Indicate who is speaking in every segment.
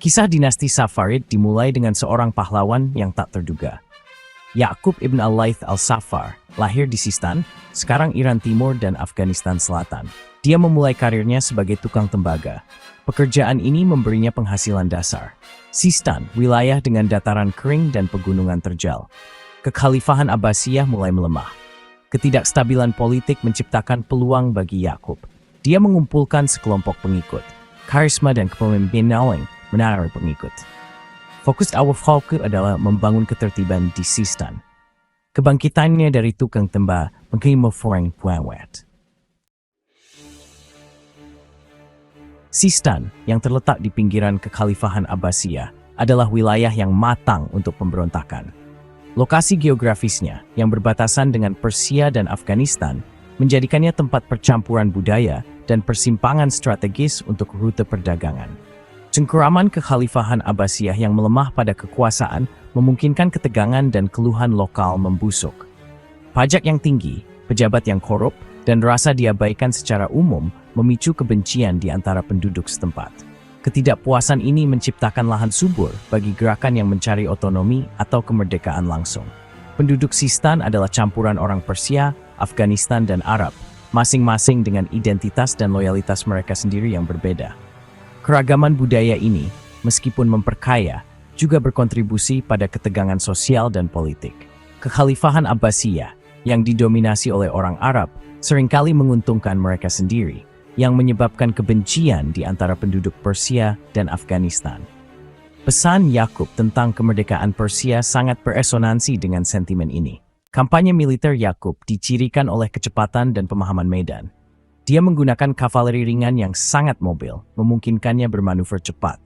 Speaker 1: Kisah dinasti Safarid dimulai dengan seorang pahlawan yang tak terduga. Ya'qub ibn al-Layth al-Safar lahir di Sistan, sekarang Iran Timur dan Afghanistan Selatan. Dia memulai karirnya sebagai tukang tembaga. Pekerjaan ini memberinya penghasilan dasar. Sistan, wilayah dengan dataran kering dan pegunungan terjal. Kekhalifahan Abbasiyah mulai melemah. Ketidakstabilan politik menciptakan peluang bagi Ya'qub. Dia mengumpulkan sekelompok pengikut. Karisma dan kepemimpinan menarik pengikut. Fokus awal Khalqi adalah membangun ketertiban di Sistan. Kebangkitannya dari tukang tembak mengirim foreng puawet. Sistan, yang terletak di pinggiran kekhalifahan Abbasiyah, adalah wilayah yang matang untuk pemberontakan. Lokasi geografisnya, yang berbatasan dengan Persia dan Afghanistan, menjadikannya tempat percampuran budaya dan persimpangan strategis untuk rute perdagangan. Cengkeraman kekhalifahan Abbasiyah yang melemah pada kekuasaan memungkinkan ketegangan dan keluhan lokal membusuk. Pajak yang tinggi, pejabat yang korup, dan rasa diabaikan secara umum memicu kebencian di antara penduduk setempat. Ketidakpuasan ini menciptakan lahan subur bagi gerakan yang mencari otonomi atau kemerdekaan langsung. Penduduk Sistan adalah campuran orang Persia, Afghanistan, dan Arab, masing-masing dengan identitas dan loyalitas mereka sendiri yang berbeda. Keragaman budaya ini, meskipun memperkaya, juga berkontribusi pada ketegangan sosial dan politik. Kekhalifahan Abbasiyah, yang didominasi oleh orang Arab, seringkali menguntungkan mereka sendiri, yang menyebabkan kebencian di antara penduduk Persia dan Afghanistan. Pesan Ya'qub tentang kemerdekaan Persia sangat beresonansi dengan sentimen ini. Kampanye militer Ya'qub dicirikan oleh kecepatan dan pemahaman medan. Dia menggunakan kavaleri ringan yang sangat mobil, memungkinkannya bermanuver cepat.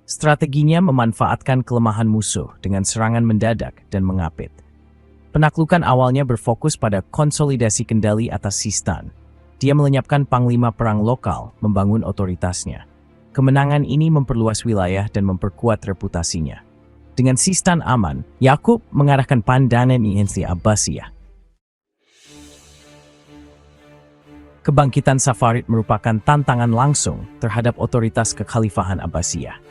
Speaker 1: Strateginya memanfaatkan kelemahan musuh dengan serangan mendadak dan mengapit. Penaklukan awalnya berfokus pada konsolidasi kendali atas Sistan. Dia melenyapkan panglima perang lokal, membangun otoritasnya. Kemenangan ini memperluas wilayah dan memperkuat reputasinya. Dengan Sistan aman, Ya'qub mengarahkan pandangan dinasti Abbasiyah. Kebangkitan Safarid merupakan tantangan langsung terhadap otoritas kekhalifahan Abbasiyah.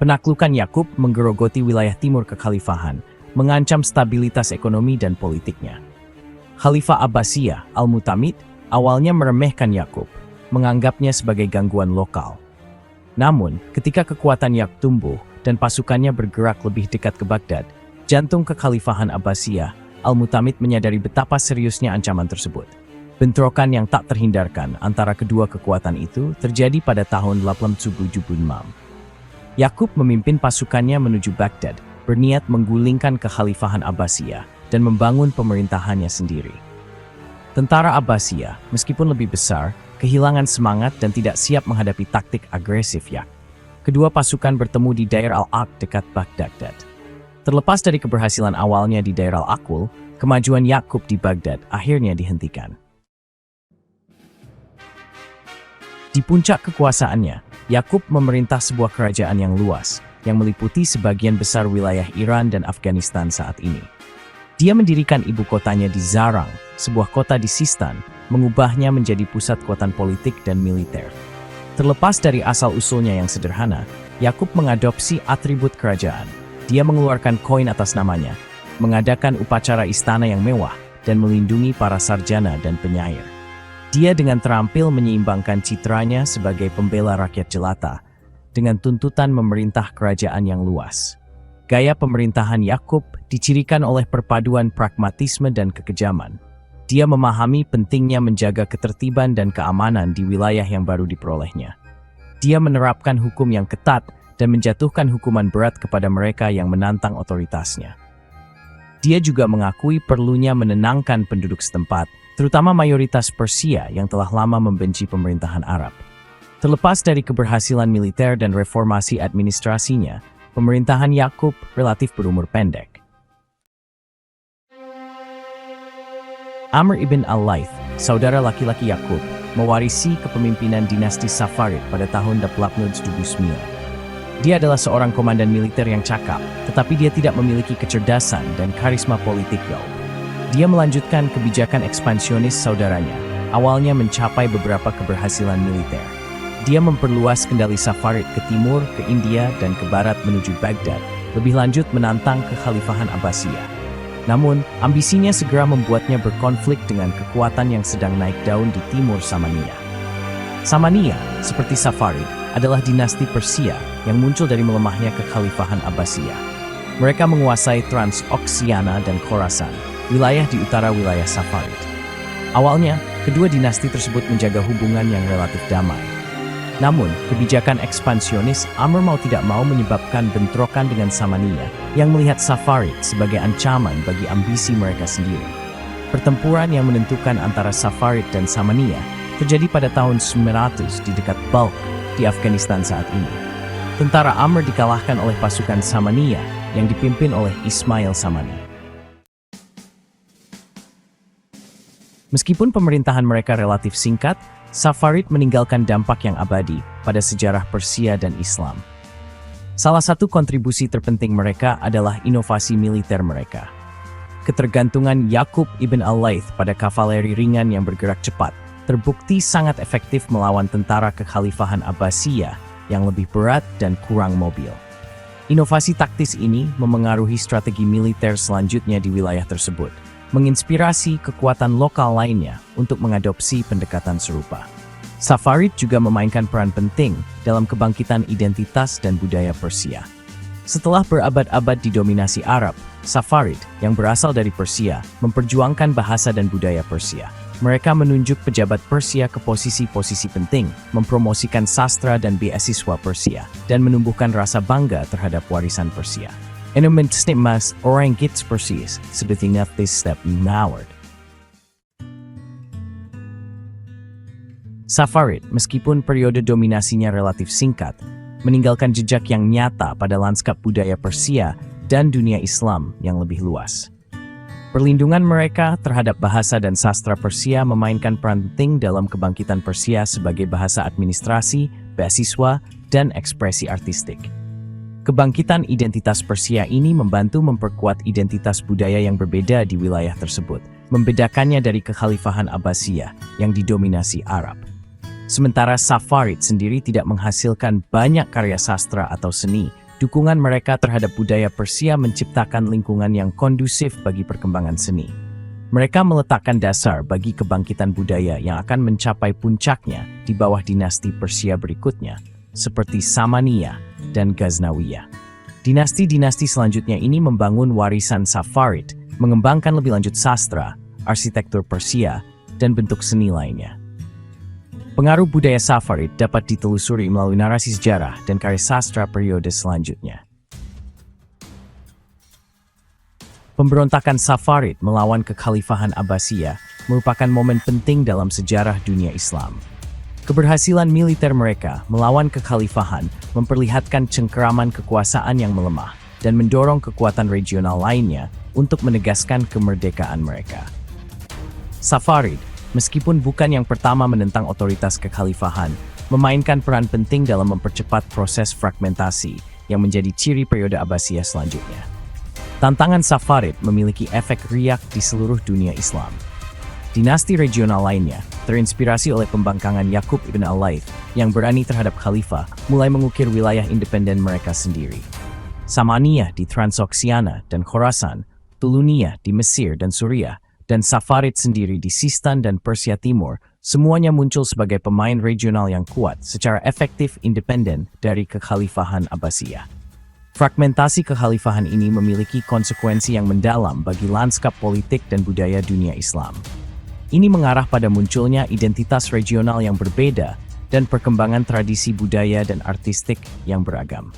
Speaker 1: Penaklukan Ya'qub menggerogoti wilayah timur kekhalifahan, mengancam stabilitas ekonomi dan politiknya. Khalifah Abbasiyah, Al-Mu'tamid, awalnya meremehkan Ya'qub, menganggapnya sebagai gangguan lokal. Namun, ketika kekuatan Ya'qub tumbuh dan pasukannya bergerak lebih dekat ke Baghdad, jantung kekhalifahan Abbasiyah, Al-Mu'tamid menyadari betapa seriusnya ancaman tersebut. Bentrokan yang tak terhindarkan antara kedua kekuatan itu terjadi pada tahun 876. Ya'qub memimpin pasukannya menuju Baghdad, berniat menggulingkan kekhalifahan Abbasiyah dan membangun pemerintahannya sendiri. Tentara Abbasiyah, meskipun lebih besar, kehilangan semangat dan tidak siap menghadapi taktik agresif Ya'qub. Kedua pasukan bertemu di Dair al-Aq dekat Baghdad. Terlepas dari keberhasilan awalnya di Dair al-Aqul, kemajuan Ya'qub di Baghdad akhirnya dihentikan. Di puncak kekuasaannya, Ya'qub memerintah sebuah kerajaan yang luas, yang meliputi sebagian besar wilayah Iran dan Afghanistan saat ini. Dia mendirikan ibu kotanya di Zarang, sebuah kota di Sistan, mengubahnya menjadi pusat kekuatan politik dan militer. Terlepas dari asal-usulnya yang sederhana, Ya'qub mengadopsi atribut kerajaan. Dia mengeluarkan koin atas namanya, mengadakan upacara istana yang mewah, dan melindungi para sarjana dan penyair. Dia dengan terampil menyeimbangkan citranya sebagai pembela rakyat jelata dengan tuntutan memerintah kerajaan yang luas. Gaya pemerintahan Ya'qub dicirikan oleh perpaduan pragmatisme dan kekejaman. Dia memahami pentingnya menjaga ketertiban dan keamanan di wilayah yang baru diperolehnya. Dia menerapkan hukum yang ketat dan menjatuhkan hukuman berat kepada mereka yang menantang otoritasnya. Dia juga mengakui perlunya menenangkan penduduk setempat, terutama mayoritas Persia yang telah lama membenci pemerintahan Arab. Terlepas dari keberhasilan militer dan reformasi administrasinya, pemerintahan Ya'qub relatif berumur pendek. Amr ibn al-Layth, saudara laki-laki Ya'qub, mewarisi kepemimpinan dinasti Safarid pada tahun 879. Dia adalah seorang komandan militer yang cakap, tetapi dia tidak memiliki kecerdasan dan karisma politik Ya'qub. Dia melanjutkan kebijakan ekspansionis saudaranya, awalnya mencapai beberapa keberhasilan militer. Dia memperluas kendali Safarid ke timur, ke India, dan ke barat menuju Baghdad, lebih lanjut menantang kekhalifahan Abbasiyah. Namun, ambisinya segera membuatnya berkonflik dengan kekuatan yang sedang naik daun di timur Samania. Samania, seperti Safarid, adalah dinasti Persia yang muncul dari melemahnya kekhalifahan Abbasiyah. Mereka menguasai Transoxiana dan Khorasan, wilayah di utara wilayah Safarid. Awalnya, kedua dinasti tersebut menjaga hubungan yang relatif damai. Namun, kebijakan ekspansionis Amr mau tidak mau menyebabkan bentrokan dengan Samania yang melihat Safarid sebagai ancaman bagi ambisi mereka sendiri. Pertempuran yang menentukan antara Safarid dan Samania terjadi pada tahun 900 di dekat Balkh di Afghanistan saat ini. Tentara Amr dikalahkan oleh pasukan Samania yang dipimpin oleh Ismail Samani. Meskipun pemerintahan mereka relatif singkat, Safarid meninggalkan dampak yang abadi pada sejarah Persia dan Islam. Salah satu kontribusi terpenting mereka adalah inovasi militer mereka. Ketergantungan Yaqub ibn al-Layth pada kavaleri ringan yang bergerak cepat terbukti sangat efektif melawan tentara kekhalifahan Abbasiyah yang lebih berat dan kurang mobil. Inovasi taktis ini memengaruhi strategi militer selanjutnya di wilayah tersebut, menginspirasi kekuatan lokal lainnya untuk mengadopsi pendekatan serupa. Safarid juga memainkan peran penting dalam kebangkitan identitas dan budaya Persia. Setelah berabad-abad didominasi Arab, Safarid yang berasal dari Persia memperjuangkan bahasa dan budaya Persia. Mereka menunjuk pejabat Persia ke posisi-posisi penting, mempromosikan sastra dan beasiswa Persia, dan menumbuhkan rasa bangga terhadap warisan Persia. Mas orang gits Persis sebetulnya this step naward. Safarid, meskipun periode dominasinya relatif singkat, meninggalkan jejak yang nyata pada lanskap budaya Persia dan dunia Islam yang lebih luas. Perlindungan mereka terhadap bahasa dan sastra Persia memainkan peran penting dalam kebangkitan Persia sebagai bahasa administrasi, beasiswa, dan ekspresi artistik. Kebangkitan identitas Persia ini membantu memperkuat identitas budaya yang berbeda di wilayah tersebut, membedakannya dari kekhalifahan Abbasiyah yang didominasi Arab. Sementara Safarid sendiri tidak menghasilkan banyak karya sastra atau seni, dukungan mereka terhadap budaya Persia menciptakan lingkungan yang kondusif bagi perkembangan seni. Mereka meletakkan dasar bagi kebangkitan budaya yang akan mencapai puncaknya di bawah dinasti Persia berikutnya, seperti Samaniyah dan Ghaznawiyah. Dinasti-dinasti selanjutnya ini membangun warisan Safarid, mengembangkan lebih lanjut sastra, arsitektur Persia, dan bentuk seni lainnya. Pengaruh budaya Safarid dapat ditelusuri melalui narasi sejarah dan karya sastra periode selanjutnya. Pemberontakan Safarid melawan kekhalifahan Abbasiyah merupakan momen penting dalam sejarah dunia Islam. Keberhasilan militer mereka melawan kekhalifahan memperlihatkan cengkeraman kekuasaan yang melemah dan mendorong kekuatan regional lainnya untuk menegaskan kemerdekaan mereka. Safarid, meskipun bukan yang pertama menentang otoritas kekhalifahan, memainkan peran penting dalam mempercepat proses fragmentasi yang menjadi ciri periode Abbasiyah selanjutnya. Tantangan Safarid memiliki efek riak di seluruh dunia Islam. Dinasti regional lainnya, terinspirasi oleh pembangkangan Yaqub ibn al-Layth yang berani terhadap khalifah, mulai mengukir wilayah independen mereka sendiri. Samaniyah di Transoxiana dan Khorasan, Tuluniyah di Mesir dan Suriah, dan Safarid sendiri di Sistan dan Persia Timur, semuanya muncul sebagai pemain regional yang kuat secara efektif independen dari kekhalifahan Abbasiyah. Fragmentasi kekhalifahan ini memiliki konsekuensi yang mendalam bagi lanskap politik dan budaya dunia Islam. Ini mengarah pada munculnya identitas regional yang berbeda dan perkembangan tradisi budaya dan artistik yang beragam.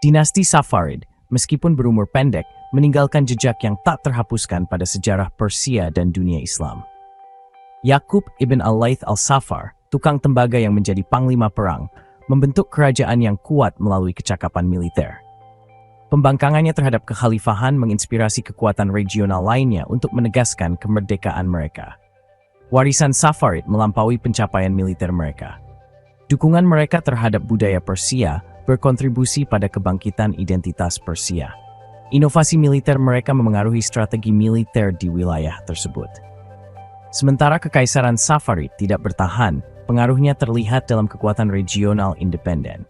Speaker 1: Dinasti Safarid, meskipun berumur pendek, meninggalkan jejak yang tak terhapuskan pada sejarah Persia dan dunia Islam. Yaqub ibn al-Layth al-Safar, tukang tembaga yang menjadi panglima perang, membentuk kerajaan yang kuat melalui kecakapan militer. Pembangkangannya terhadap kekhalifahan menginspirasi kekuatan regional lainnya untuk menegaskan kemerdekaan mereka. Warisan Safarid melampaui pencapaian militer mereka. Dukungan mereka terhadap budaya Persia berkontribusi pada kebangkitan identitas Persia. Inovasi militer mereka memengaruhi strategi militer di wilayah tersebut. Sementara Kekaisaran Safarid tidak bertahan, pengaruhnya terlihat dalam kekuatan regional independen.